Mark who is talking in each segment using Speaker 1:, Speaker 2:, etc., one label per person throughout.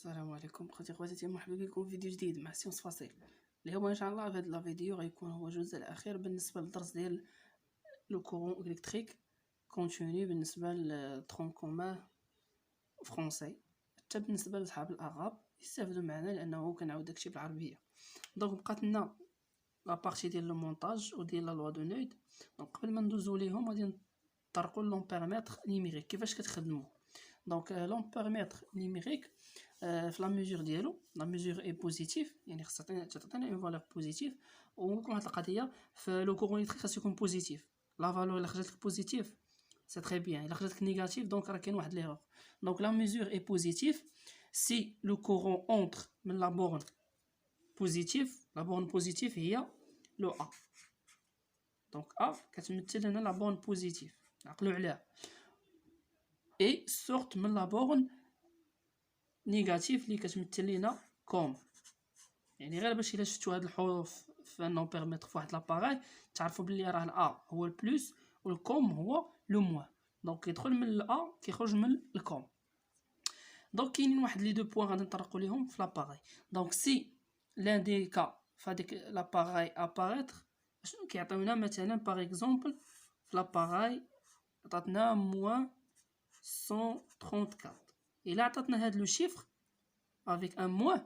Speaker 1: السلام عليكم خواتي مرحبا بكم في فيديو جديد مع سيونس فصيل. اليوم ان شاء الله في هذا الفيديو غيكون هو الجزء الاخير بالنسبه للدرس ديال لو كورون الكتريك كونتينيو بالنسبه للترون كومان فرونسي، حتى بالنسبه لاصحاب الاغاب يستافدوا معنا لانه كنعاود داكشي بالعربيه. دونك بقات لنا لا بارتي ديال لو مونتاج وديال لا لوا دو نويد. دونك قبل ما ندوزو ليهم غادي نطرقوا لومبيرمتر نيميريك كيفاش كتخدموا. دونك لومبيرمتر نيميريك في لا ميزور ديالو لا ميزور اي بوزيتيف، يعني خصها تعطينا اون فالور بوزيتيف، وكون هاد القضيه في لو كورون الكتريك خاص يكون بوزيتيف. لا فالور الا خرجت لك بوزيتيف سي تري بيان، الا خرجت لك نيجاتيف دونك راه كاين واحد ليرور. دونك لا ميزور اي بوزيتيف سي لو كورون اونتر من لا بورن بوزيتيف. لا بورن بوزيتيف هي لو ا، دونك ا كتمثل لنا لا بورن بوزيتيف، عقلوا عليها. اي سورت من لا بورن نيجاتيف اللي كتمثل لينا كوم، يعني غير باش الا شفتوا هاد الحروف في ان بيرميتر في واحد لاباراي تعرفوا بلي راه الا هو البلس والكوم هو لو موان. دونك كيدخل من الا كيخرج من الكوم. دونك كاينين واحد لي دو بوين غادي نطرقوا ليهم في لاباراي. دونك سي لان دي كا فهاديك لاباراي اباريتر شنو كيعطيونا، مثلا باغ اكزومبل في لاباراي عطاتنا موان 134. الا عطاتنا هاد لو شيفر avec un moins,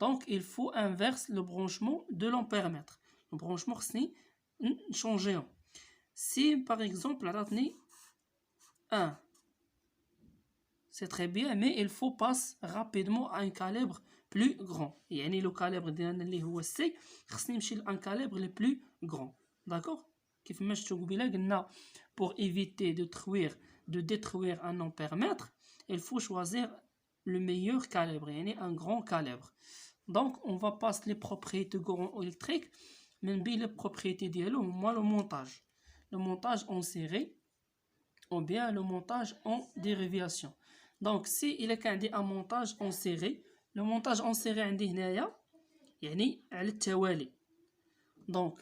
Speaker 1: donc il faut inverse le branchement de l'ampèremètre. Le branchement خصني نشونجيهم. Si par exemple عطاتني 1, c'est très bien, mais il faut passer rapidement à un calibre plus grand. يعني لو calibre ديالنا اللي هو C خصني نمشي لان calibre le plus grand. D'accord? كيف ما شفتوا قبيله قلنا pour éviter de détruire un ampèremètre, il faut choisir le meilleur calibre, يعني un grand calibre. Donc on va passer les propriétés du courant électrique, mais les propriétés ديالو هما le montage en série ou bien le montage en dérivation. Donc si il est عندي un montage en série, le montage en série عندي هنايا يعني على التوالي. Donc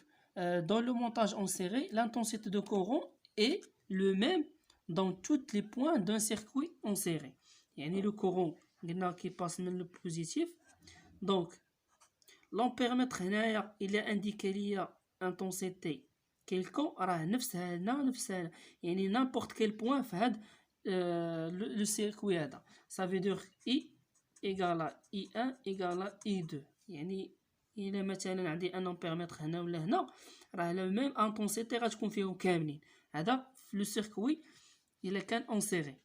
Speaker 1: dans le montage en série, l'intensité de courant est le même dans tous les points d'un circuit en série. يعني le courant قلنا qui passe من le positif. Donc l'ampèremètre هنايا إلا indiqué ليا intensité quelconque راه نفسها هنا يعني n'importe quel point في هاد le circuit هذا. Ça veut dire I égale à I1 égale à I2. يعني إلا مثلا عندي ان امبيرمتر هنا ولا هنا راه لا ميم انتونسيتي غتكون فيهم كاملين. هذا في لو سيركوي الا كان اون سيري.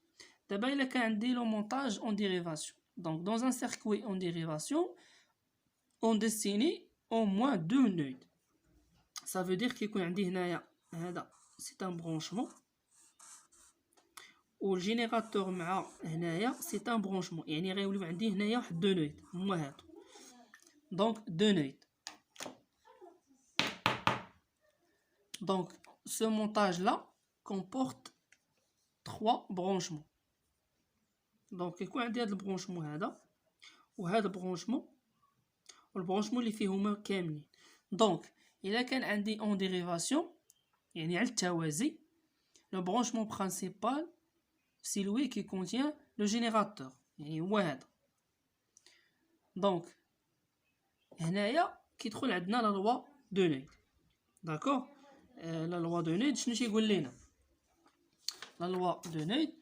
Speaker 1: دابا الا كان عندي لو مونتاج اون ديريفاسيون، دونك دون ان سيركوي اون ديريفاسيون اون ديستيني او موان دو نود. سا فو دير كيكون عندي هنايا هذا سي ان برونشمون والجينيراتور مع هنايا سي ان برونشمون، يعني غيوليو عندي هنايا واحد دو نود هما هادو. Donc, deux nœuds. Donc, ce montage-là comporte 3 branchements. Donc, يكون عندي هاد البرونشمون هذا وهذا البرونشمون والبرونشمون اللي فيهما كاملين. دونك إلا كان عندي اون ديريفاسيون يعني على التوازي، لو برونشمون برينسيبال سي لوي كي كونتيان لو جينيراتور، يعني هو هذا. دونك هنايا كيدخل عندنا لا لوا دو نويد. داكوغ، لا لوا دو نويد شنو تيقول لينا؟ لا لوا دو نويد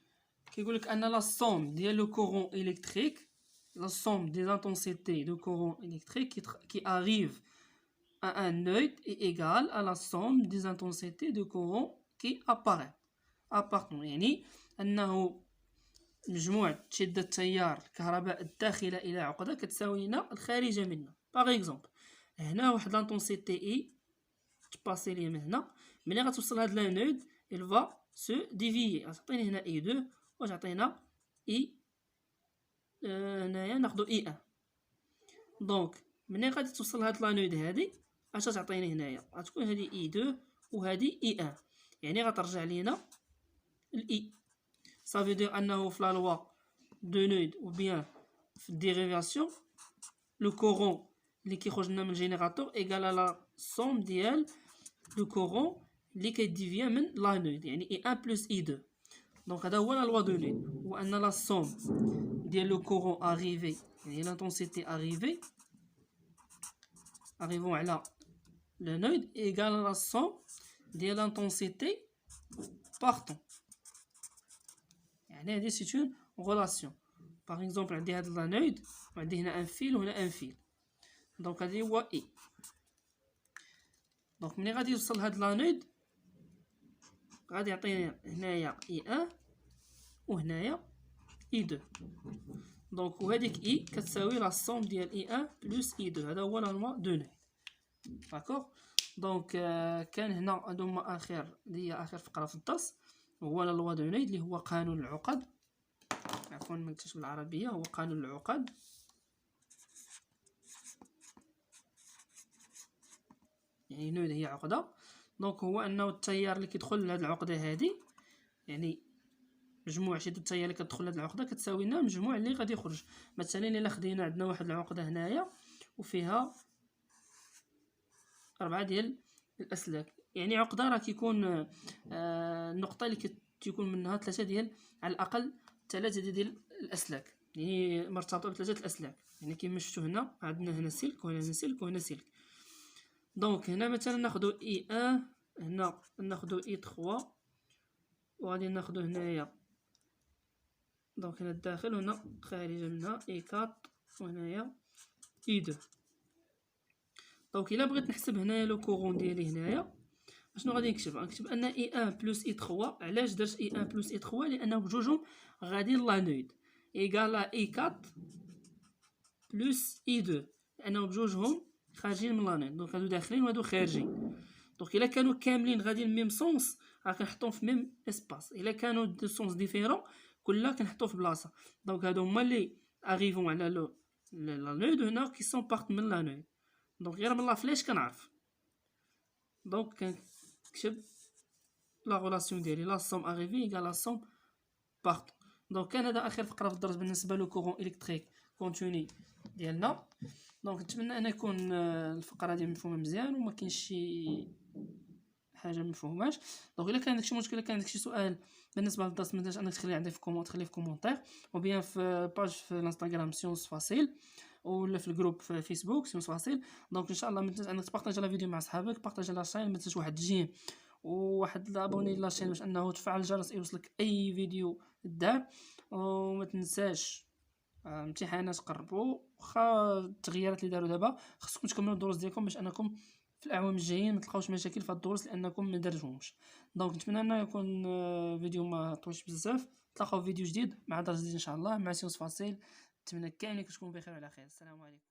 Speaker 1: كيقول لك ان لا سوم ديال لو كورون الكتريك، لا سوم دي انتونسيتي دو كورون الكتريك qui arrive à un nœud est égal à la somme des intensités de courant qui apparaît. يعني انه مجموع شدة التيار الكهرباء الداخلة إلى عقدة كتساوي لنا الخارجة منها. باغ اكزومبل هنا واحد لانتونسيتي اي تباسي لي من هنا، ملي غتوصل هاد لا نود il va se dévier. غتعطيني هنا اي 2 وتعطينا اي هنايا ناخدو اي 1. دونك ملي غادي توصل هاد لا نود هادي اش تعطيني هنايا؟ غتكون هادي اي 2 وهادي اي 1، يعني غترجع لينا الاي. Ça veut dire أنه في la loi de node ou bien في الديريفاسيون لو كورون اللي كيخرج لنا من الجينيراتور إيكال على لا سوم ديال لو كورون اللي كيديفيا من لا نود، يعني اي 1 بلس اي 2. دونك هذا هو لا لوا دو نود، هو أن لا سوم ديال لو كورون أريفي يعني l'intensité arrivée arrivons على le node égale la somme ديال l'intensité partant. يعني هذه c'est une relation. par exemple عندي هاد la node وعندي هنا ان فيل وهنا ان فيل، دونك هادي هو اي. دونك ملي غادي يوصل هاد لا نود غادي يعطيني هنايا اي ان وهنايا اي دو. دونك وهاديك اي كتساوي لا سوم ديال اي ان بلس اي دو. هذا هو لا لوا دو نود. داكوغ. دونك كان هنا هادو هما اخر فقره في الدرس، هو لا لوا دو نود اللي هو قانون العقد. عفوا ما كتبتش بالعربيه، هو قانون العقد. يعني نود هي عقده. دونك هو انه التيار اللي كيدخل لهاد العقده هادي، يعني مجموع شدة التيار اللي كتدخل لهاد العقده كتساوي لنا المجموع اللي غادي يخرج. مثلا الا خدينا عندنا واحد العقده هنايا وفيها 4 ديال الاسلاك، يعني عقده راه كيكون النقطه اللي كيكون منها 3 ديال على الاقل 3 ديال الاسلاك، يعني مرتبطه بثلاثه الاسلاك. يعني كيما شفتوا هنا عندنا هنا سلك وهنا سلك وهنا سلك. دونك هنا مثلا ناخذ اي 1، هنا ناخذ اي 3، وغادي ناخذ هنايا دونك هنا الداخل وهنا خارجه منها اي 4 وهنايا اي 2. دونك الا بغيت نحسب هنايا لو كورون ديالي هنايا اشنو غادي نكتب؟ غنكتب ان اي 1 بلس اي 3. علاش درت اي 1 بلس اي 3؟ لانه بجوجهم غاديين لا نود ايكال اي 4 بلس اي 2، لانه بجوجهم خارجين من لا نود. دونك هادو داخلين وهادو خارجين. دونك الا كانوا كاملين غاديين ميم سونس راه كنحطوهم في ميم اسباس، الا كانوا دو سونس ديفيرون كلها كنحطوه في بلاصه. دونك هادو هما اللي اغيفون على لا نود، هنا كي سون بارت من لا نود. دونك غير من لا فليش كنعرف. دونك كنكتب لا غولاسيون ديالي لا سوم اغيفي ايكال لا سوم بارت. دونك كان هذا اخر فقره في الدرس بالنسبه لو كورون الكتريك كونتوني ديالنا. دونك نتمنى ان يكون الفقره دي مفهومه مزيان وما كاينش شي حاجه مفهوماش. دونك الا كان عندك شي مشكل، كان عندك شي سؤال بالنسبه للدرس، ما تنساش انك تخليه عندي في كومونتير او بيان في باج في الانستغرام سيونس فاسيل، ولا في الجروب في فيسبوك سيونس فاسيل. دونك ان شاء الله ما تنساش انك تبارطاجي لا فيديو مع صحابك، بارطاجي لا شين، ما تنساش واحد جيم وواحد لابوني لاشين باش انه تفعل الجرس يوصلك اي فيديو دار. وما تنساش امتحانات قربوا، واخا التغييرات اللي داروا دابا خصكم تكملوا الدروس ديالكم باش انكم في الاعوام الجايين ما تلقاوش مشاكل في الدروس لانكم ما درتوهمش. دونك نتمنى انه يكون فيديو ما طويلش بزاف. نتلاقاو في فيديو جديد مع درس جديد ان شاء الله مع سيونس فاسيل. نتمنى كاملين كتكونوا بخير وعلى خير. السلام عليكم.